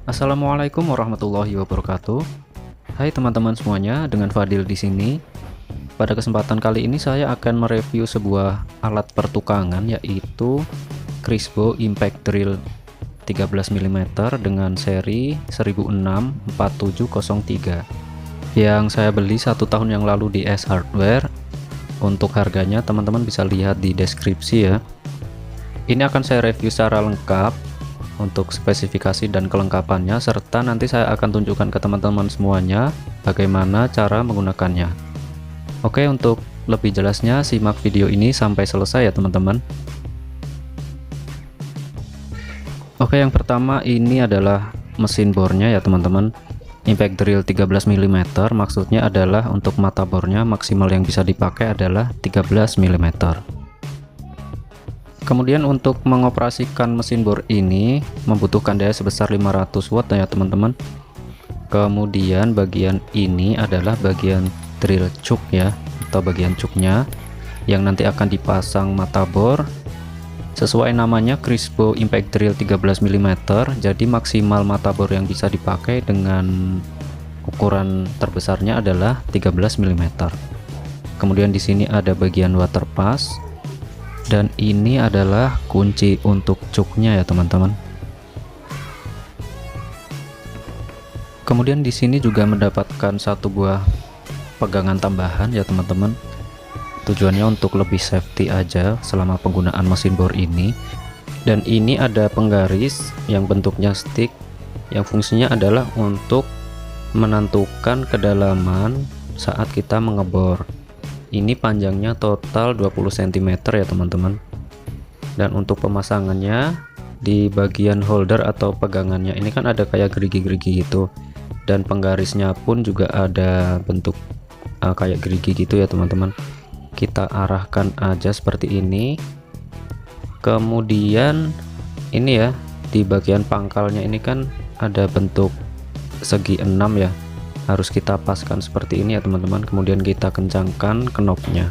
Assalamualaikum warahmatullahi wabarakatuh. Hai teman-teman semuanya, dengan Fadil di sini. Pada kesempatan kali ini saya akan mereview sebuah alat pertukangan, yaitu Crispo Impact Drill 13 mm dengan seri 1006-4703 yang saya beli 1 tahun yang lalu di S Hardware. Untuk harganya teman-teman bisa lihat di deskripsi ya. Ini akan saya review secara lengkap untuk spesifikasi dan kelengkapannya, serta nanti saya akan tunjukkan ke teman-teman semuanya bagaimana cara menggunakannya. Oke, untuk lebih jelasnya simak video ini sampai selesai ya teman-teman. Oke, yang pertama ini adalah mesin bornya ya teman-teman. Impact drill 13 mm, maksudnya adalah untuk mata bornya maksimal yang bisa dipakai adalah 13 mm. Kemudian untuk mengoperasikan mesin bor ini membutuhkan daya sebesar 500 watt ya teman-teman. Kemudian bagian ini adalah bagian drill cuk ya, atau bagian cuknya yang nanti akan dipasang mata bor. Sesuai namanya Crispo Impact Drill 13 mm, jadi maksimal mata bor yang bisa dipakai dengan ukuran terbesarnya adalah 13 mm. Kemudian di sini ada bagian water pass, dan ini adalah kunci untuk cuknya ya teman-teman. Kemudian di sini juga mendapatkan satu buah pegangan tambahan ya teman-teman. Tujuannya untuk lebih safety aja selama penggunaan mesin bor ini. Dan ini ada penggaris yang bentuknya stick, yang fungsinya adalah untuk menentukan kedalaman saat kita mengebor. Ini panjangnya total 20 cm ya teman-teman. Dan untuk pemasangannya di bagian holder atau pegangannya ini kan ada kayak gerigi-gerigi gitu, dan penggarisnya pun juga ada bentuk kayak gerigi gitu ya teman-teman. Kita arahkan aja seperti ini. Kemudian ini ya, di bagian pangkalnya ini kan ada bentuk segi 6 ya, harus kita paskan seperti ini ya teman-teman. Kemudian kita kencangkan knopnya.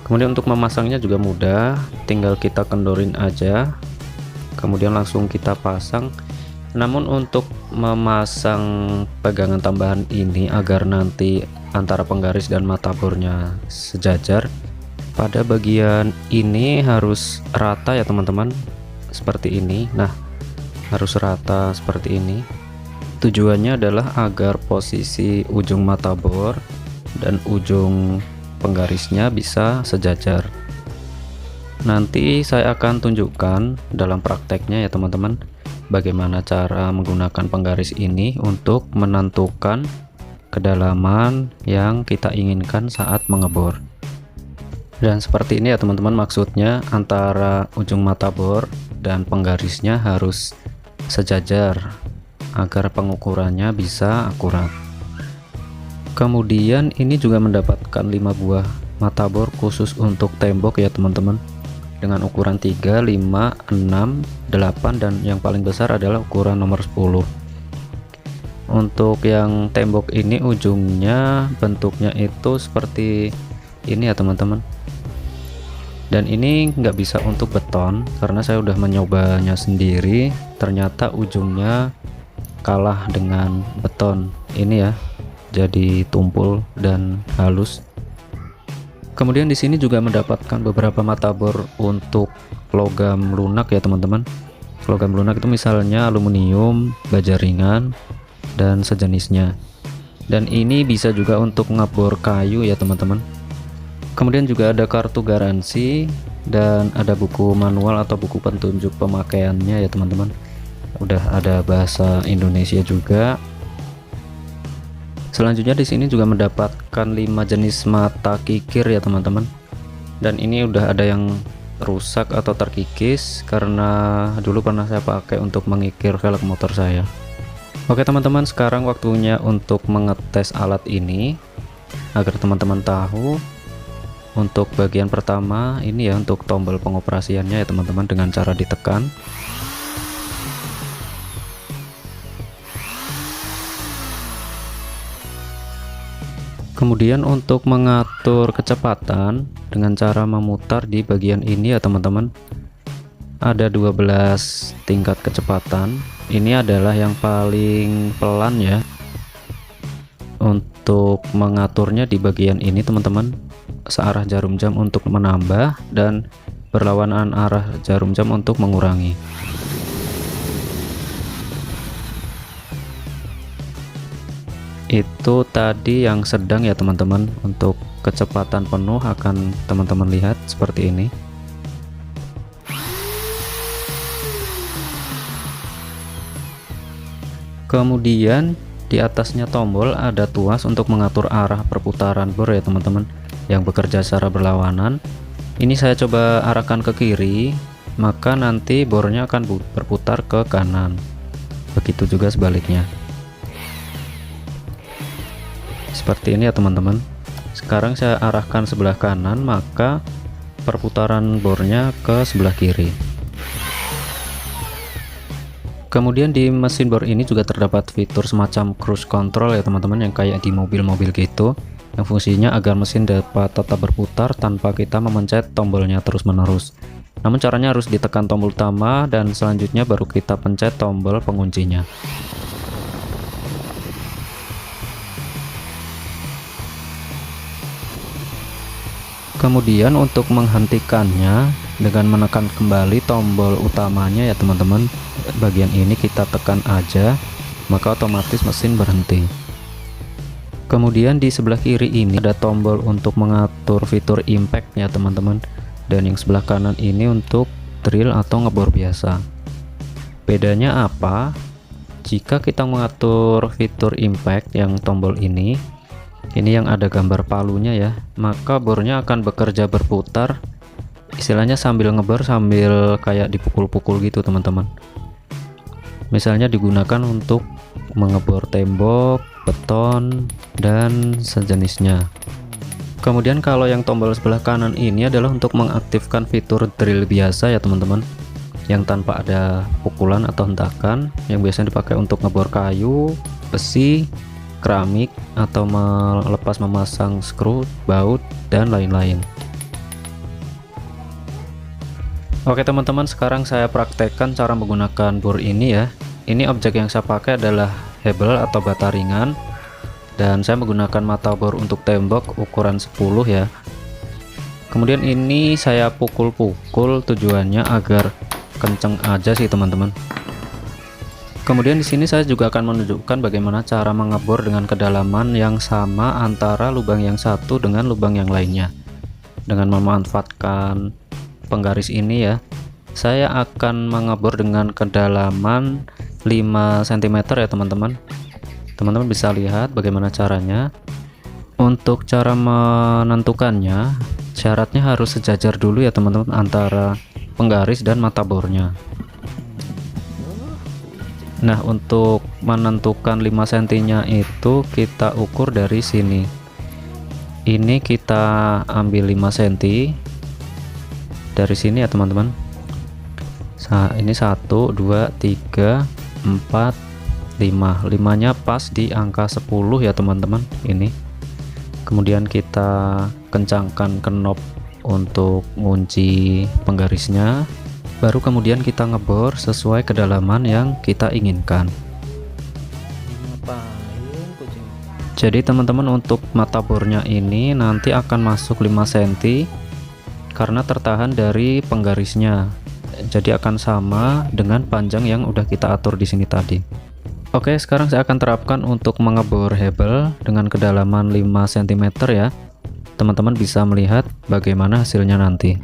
Kemudian untuk memasangnya juga mudah, tinggal kita kendorin aja, kemudian langsung kita pasang. Namun untuk memasang pegangan tambahan ini agar nanti antara penggaris dan mata bornya sejajar, pada bagian ini harus rata ya teman-teman, seperti ini. Nah, harus rata seperti ini. Tujuannya adalah agar posisi ujung mata bor dan ujung penggarisnya bisa sejajar. Nanti saya akan tunjukkan dalam prakteknya ya teman-teman, bagaimana cara menggunakan penggaris ini untuk menentukan kedalaman yang kita inginkan saat mengebor. Dan seperti ini ya teman-teman, maksudnya antara ujung mata bor dan penggarisnya harus sejajar agar pengukurannya bisa akurat. Kemudian ini juga mendapatkan 5 buah mata bor khusus untuk tembok ya teman-teman, dengan ukuran 3, 5, 6, 8, dan yang paling besar adalah ukuran nomor 10. Untuk yang tembok ini ujungnya bentuknya itu seperti ini ya teman-teman. Dan ini nggak bisa untuk beton karena saya udah menyobanya sendiri, ternyata ujungnya kalah dengan beton ini ya, jadi tumpul dan halus. Kemudian di sini juga mendapatkan beberapa mata bor untuk logam lunak ya teman-teman. Logam lunak itu misalnya aluminium, baja ringan, dan sejenisnya. Dan ini bisa juga untuk ngebor kayu ya teman-teman. Kemudian juga ada kartu garansi dan ada buku manual atau buku petunjuk pemakaiannya ya teman-teman. Udah ada bahasa Indonesia juga. Selanjutnya di sini juga mendapatkan 5 jenis mata kikir ya teman-teman. Dan ini udah ada yang rusak atau terkikis karena dulu pernah saya pakai untuk mengikir velg motor saya. Oke teman-teman, sekarang waktunya untuk mengetes alat ini agar teman-teman tahu. Untuk bagian pertama ini ya, untuk tombol pengoperasiannya ya teman-teman, dengan cara ditekan. Kemudian untuk mengatur kecepatan dengan cara memutar di bagian ini ya teman-teman. ada 12 tingkat kecepatan. Ini adalah yang paling pelan ya. Untuk mengaturnya di bagian ini teman-teman, searah jarum jam untuk menambah dan berlawanan arah jarum jam untuk mengurangi. Itu tadi yang sedang ya teman-teman. Untuk kecepatan penuh akan teman-teman lihat seperti ini. Kemudian di atasnya tombol ada tuas untuk mengatur arah perputaran bor ya teman-teman, yang bekerja secara berlawanan. Ini saya coba arahkan ke kiri, maka nanti bornya akan berputar ke kanan. Begitu juga sebaliknya. Seperti ini ya teman-teman. Sekarang saya arahkan sebelah kanan, maka perputaran bornya ke sebelah kiri. Kemudian di mesin bor ini juga terdapat fitur semacam cruise control ya teman-teman, yang kayak di mobil-mobil gitu, yang fungsinya agar mesin dapat tetap berputar tanpa kita memencet tombolnya terus-menerus. Namun caranya harus ditekan tombol utama dan selanjutnya baru kita pencet tombol penguncinya. Kemudian untuk menghentikannya dengan menekan kembali tombol utamanya ya teman-teman, bagian ini kita tekan aja, maka otomatis mesin berhenti. Kemudian di sebelah kiri ini ada tombol untuk mengatur fitur impact ya teman-teman, dan yang sebelah kanan ini untuk drill atau ngebor biasa. Bedanya apa? Jika kita mengatur fitur impact yang tombol ini yang ada gambar palunya ya, maka bornya akan bekerja berputar, istilahnya sambil ngebor sambil kayak dipukul-pukul gitu teman-teman. Misalnya digunakan untuk mengebor tembok, beton, dan sejenisnya. Kemudian kalau yang tombol sebelah kanan ini adalah untuk mengaktifkan fitur drill biasa ya teman-teman, yang tanpa ada pukulan atau hentakan, yang biasanya dipakai untuk ngebor kayu, besi, keramik, atau melepas memasang skru, baut, dan lain-lain. Oke teman-teman, sekarang saya praktekkan cara menggunakan bor ini ya. Ini objek yang saya pakai adalah hebel atau bata ringan, dan saya menggunakan mata bor untuk tembok ukuran 10 ya. Kemudian ini saya pukul-pukul, tujuannya agar kenceng aja sih teman-teman. Kemudian di sini saya juga akan menunjukkan bagaimana cara mengebor dengan kedalaman yang sama antara lubang yang satu dengan lubang yang lainnya. Dengan memanfaatkan penggaris ini ya, saya akan mengebor dengan kedalaman 5 cm ya teman-teman. Teman-teman bisa lihat bagaimana caranya. Untuk cara menentukannya, syaratnya harus sejajar dulu ya teman-teman antara penggaris dan mata bornya. Nah, untuk menentukan 5 cm nya itu kita ukur dari sini. Ini kita ambil 5 cm dari sini ya teman-teman. Ini 1 2 3 4 5 nya pas di angka 10 ya teman-teman ini. Kemudian kita kencangkan knob untuk ngunci penggarisnya, baru kemudian kita ngebor sesuai kedalaman yang kita inginkan. Jadi teman-teman, untuk mata bornya ini nanti akan masuk 5 cm karena tertahan dari penggarisnya, jadi akan sama dengan panjang yang udah kita atur di sini tadi. Oke, sekarang saya akan terapkan untuk mengebor hebel dengan kedalaman 5 cm ya. Teman-teman bisa melihat bagaimana hasilnya nanti.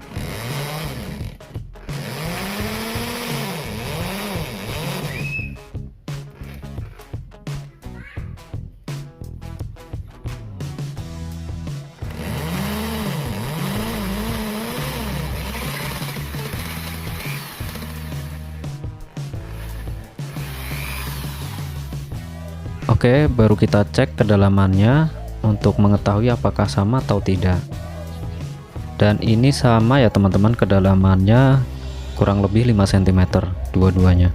Oke, baru kita cek kedalamannya untuk mengetahui apakah sama atau tidak. Dan ini sama ya teman-teman, kedalamannya kurang lebih 5 cm dua-duanya.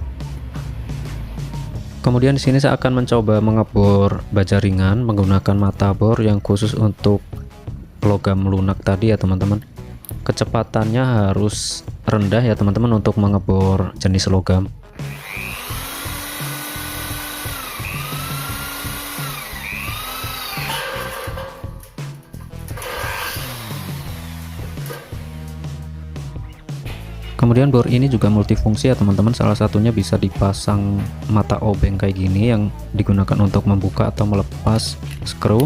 Kemudian di sini saya akan mencoba mengebor baja ringan menggunakan mata bor yang khusus untuk logam lunak tadi ya teman-teman. kecepatannya harus rendah ya teman-teman untuk mengebor jenis logam. Kemudian bor ini juga multifungsi ya teman-teman, salah satunya bisa dipasang mata obeng kayak gini yang digunakan untuk membuka atau melepas skru.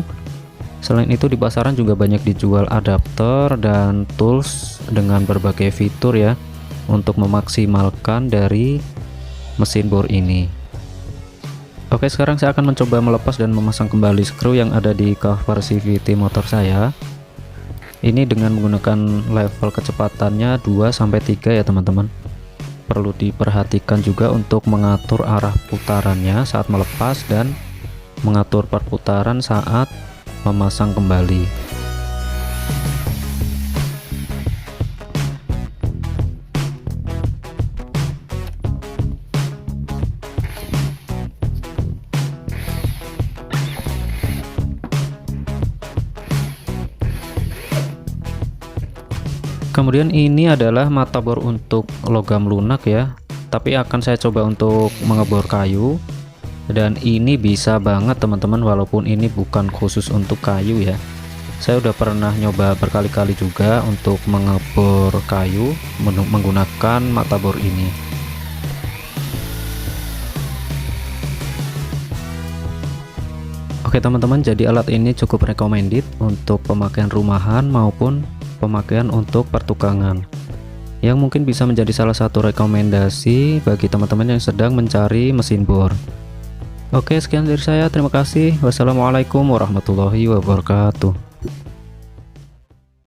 Selain itu di pasaran juga banyak dijual adapter dan tools dengan berbagai fitur ya untuk memaksimalkan dari mesin bor ini. Oke, sekarang saya akan mencoba melepas dan memasang kembali skru yang ada di cover CVT motor saya. Ini dengan menggunakan level kecepatannya 2-3 ya teman-teman. Perlu diperhatikan juga untuk mengatur arah putarannya saat melepas dan mengatur perputaran saat memasang kembali. Kemudian ini adalah mata bor untuk logam lunak ya, tapi akan saya coba untuk mengebor kayu, dan ini bisa banget teman-teman walaupun ini bukan khusus untuk kayu ya. Saya udah pernah nyoba berkali-kali juga untuk mengebor kayu menggunakan mata bor ini. Oke teman-teman, jadi alat ini cukup recommended untuk pemakaian rumahan maupun pemakaian untuk pertukangan, yang mungkin bisa menjadi salah satu rekomendasi bagi teman-teman yang sedang mencari mesin bor. Oke, sekian dari saya, terima kasih. Wassalamualaikum warahmatullahi wabarakatuh.